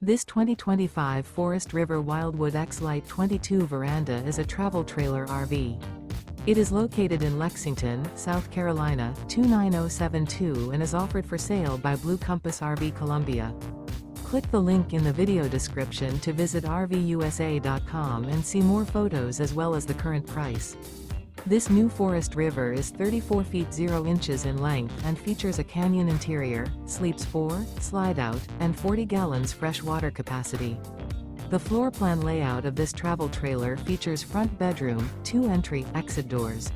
This 2025 Forest River Wildwood X-Lite 22 veranda is a travel trailer RV. It is located in Lexington, South Carolina, 29072 and is offered for sale by Blue Compass RV Columbia. Click the link in the video description to visit RVUSA.com and see more photos as well as the current price. This new Forest River is 34 feet 0 inches in length and features a canyon interior, sleeps 4, slide-out, and 40 gallons fresh water capacity. The floor plan layout of this travel trailer features front bedroom, 2 entry/exit doors.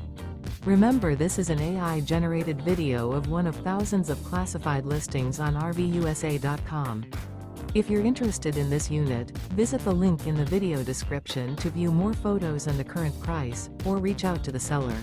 Remember, this is an AI-generated video of one of thousands of classified listings on RVUSA.com. If you're interested in this unit, visit the link in the video description to view more photos and the current price, or reach out to the seller.